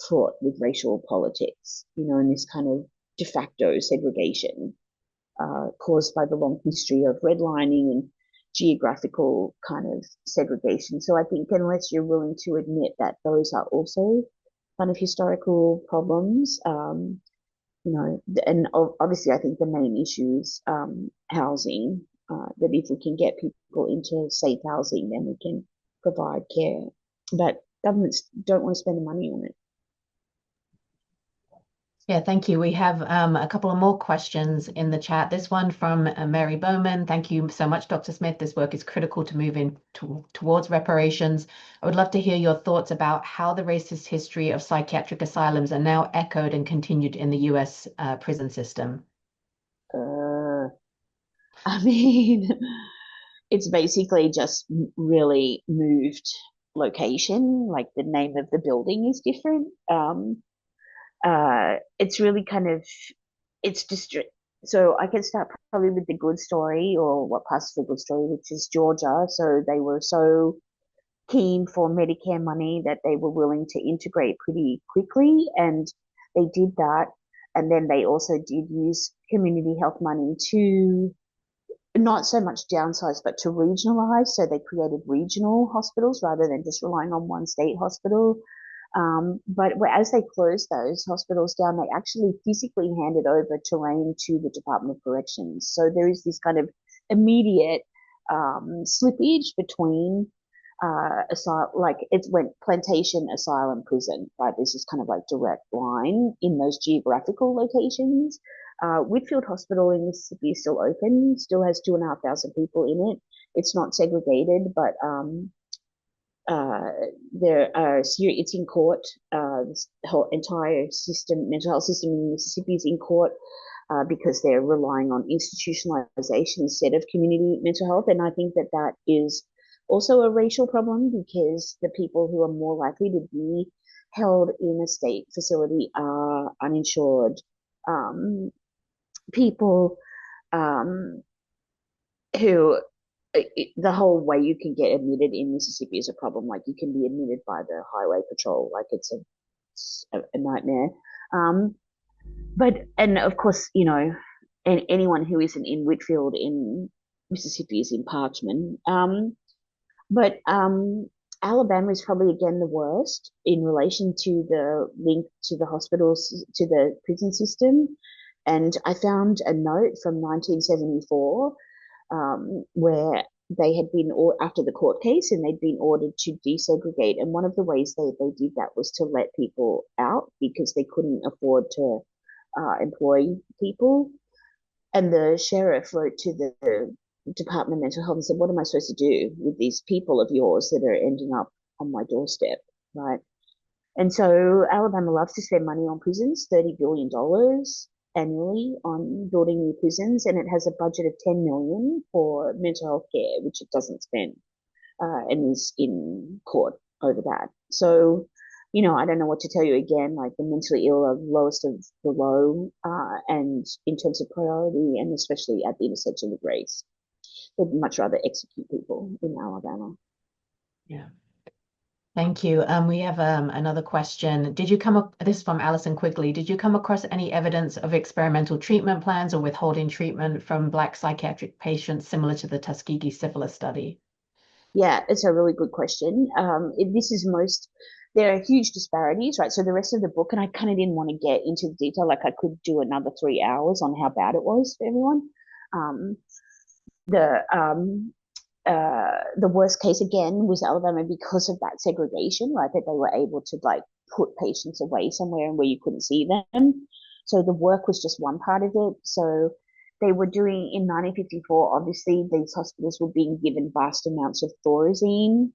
fraught with racial politics, and this kind of de facto segregation caused by the long history of redlining and geographical kind of segregation. So I think unless you're willing to admit that those are also kind of historical problems, and obviously I think the main issue is housing, that if we can get people into safe housing, then we can provide care. But governments don't want to spend the money on it. Yeah, thank you. We have a couple of more questions in the chat. This one from Mary Bowman. Thank you so much, Dr. Smith. This work is critical to moving towards reparations. I would love to hear your thoughts about how the racist history of psychiatric asylums are now echoed and continued in the US prison system. I mean, it's basically just really moved location, like the name of the building is different. It's really kind of, it's just, so I can start probably with the good story or what passes for good story, which is Georgia. So they were so keen for Medicare money that they were willing to integrate pretty quickly, and they did that. And then they also did use community health money to not so much downsize, but to regionalize. So they created regional hospitals rather than just relying on one state hospital. But as they closed those hospitals down, they actually physically handed over terrain to the Department of Corrections. So there is this kind of immediate slippage between like it went plantation, asylum, prison, right? There's this kind of like direct line in those geographical locations. Whitfield Hospital in Mississippi is still open, still has 2,500 people in it. It's not segregated, but there are it's in court. This whole entire system, mental health system in Mississippi is in court because they're relying on institutionalization instead of community mental health. And I think that that is also a racial problem because the people who are more likely to be held in a state facility are uninsured people who the whole way you can get admitted in Mississippi is a problem. Like you can be admitted by the highway patrol, like it's a nightmare. Um, and of course, you know, and anyone who isn't in Whitfield in Mississippi is in Parchman. But Alabama is probably again the worst in relation to the link to the hospitals, to the prison system. And I found a note from 1974 where they had been, after the court case, and they'd been ordered to desegregate. And one of the ways they did that was to let people out because they couldn't afford to employ people. And the sheriff wrote to the Department of Mental Health and said, "What am I supposed to do with these people of yours that are ending up on my doorstep?" Right. And so Alabama loves to spend money on prisons, $30 billion annually on building new prisons, and it has a budget of 10 million for mental health care, which it doesn't spend, and is in court over that. So, you know, I don't know what to tell you again. Like the mentally ill are lowest of the low, and in terms of priority, and especially at the intersection of race, they'd much rather execute people in Alabama. Yeah. Thank you. We have another question. This is from Alison Quigley. Did you come across any evidence of experimental treatment plans or withholding treatment from Black psychiatric patients similar to the Tuskegee syphilis study? Yeah, it's a really good question. There are huge disparities, right? So the rest of the book, and I kind of didn't want to get into the detail, like I could do another 3 hours on how bad it was for everyone. Um, the the worst case again was Alabama because of that segregation, right? That they were able to like put patients away somewhere and where you couldn't see them. So the work was just one part of it. So they were doing in 1954, obviously these hospitals were being given vast amounts of thorazine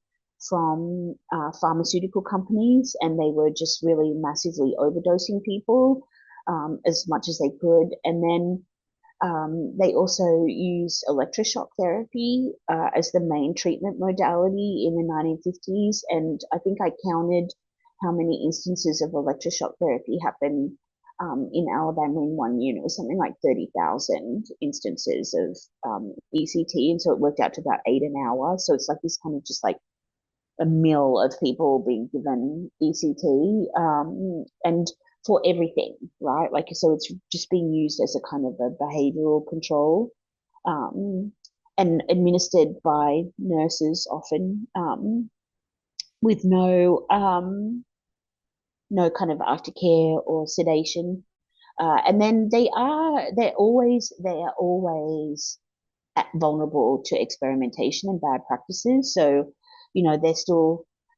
from pharmaceutical companies, and they were just really massively overdosing people as much as they could. And then they also used electroshock therapy as the main treatment modality in the 1950s. And I think I counted how many instances of electroshock therapy happened in Alabama in one unit. It was something like 30,000 instances of ECT. And so it worked out to about 8 an hour. So it's like this kind of just like a mill of people being given ECT. And for everything, right? Like, so it's just being used as a kind of a behavioral control and administered by nurses often with no kind of aftercare or sedation. And then they're always vulnerable to experimentation and bad practices. So, you know,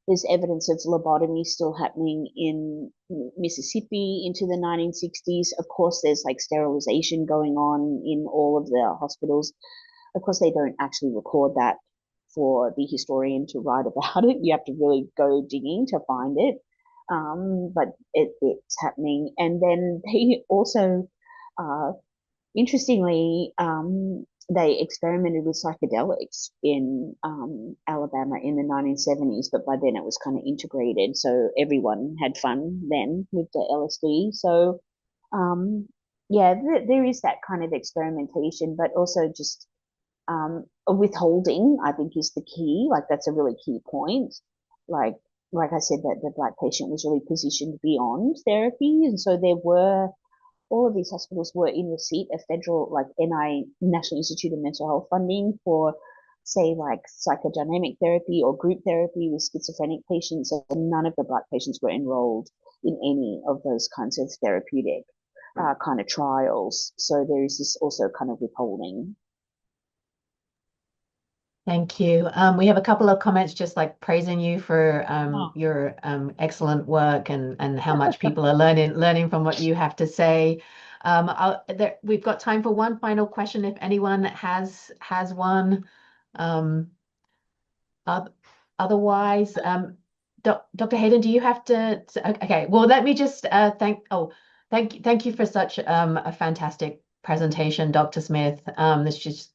There's evidence of lobotomy still happening in Mississippi into the 1960s. Of course, there's like sterilization going on in all of the hospitals. Of course, they don't actually record that for the historian to write about it. You have to really go digging to find it. But it's happening. And then they also, interestingly, they experimented with psychedelics in Alabama in the 1970s, but by then it was kind of integrated. So everyone had fun then with the LSD. So, yeah, there is that kind of experimentation, but also just withholding, I think, is the key. Like, that's a really key point. Like I said, that the Black patient was really positioned beyond therapy. And so there were all of these hospitals were in receipt of federal, like National Institute of Mental Health funding for, say, like psychodynamic therapy or group therapy with schizophrenic patients, and none of the Black patients were enrolled in any of those kinds of therapeutic kind of trials. So there is this also kind of withholding. Thank you. We have a couple of comments just like praising you for your excellent work and how much people are learning from what you have to say. We've got time for one final question if anyone has one. Otherwise, Dr. Hayden, do you have to? Okay, well, let me just thank you for such a fantastic presentation, Dr. Smith.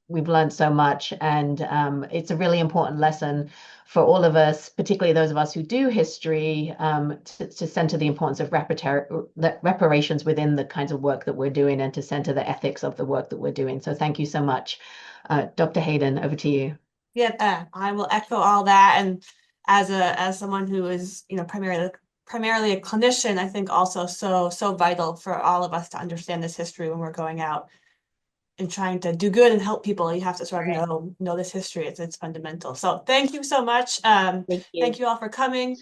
We've learned so much, and it's a really important lesson for all of us, particularly those of us who do history, to center the importance of reparations within the kinds of work that we're doing, and to center the ethics of the work that we're doing. So thank you so much. Dr. Hayden, over to you. Yeah, I will echo all that. And as someone who is, primarily a clinician, I think also so vital for all of us to understand this history when we're going out and trying to do good and help people. You have to sort of know this history. It's fundamental. So thank you so much. Thank you all for coming.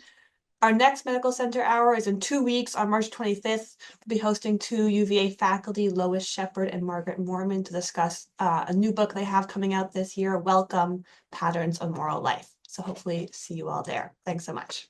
Our next medical center hour is in 2 weeks on March 25th. We'll be hosting 2 UVA faculty, Lois Shepard and Margaret Mormon, to discuss a new book they have coming out this year, Welcome: Patterns of Moral Life. So hopefully see you all there. Thanks so much.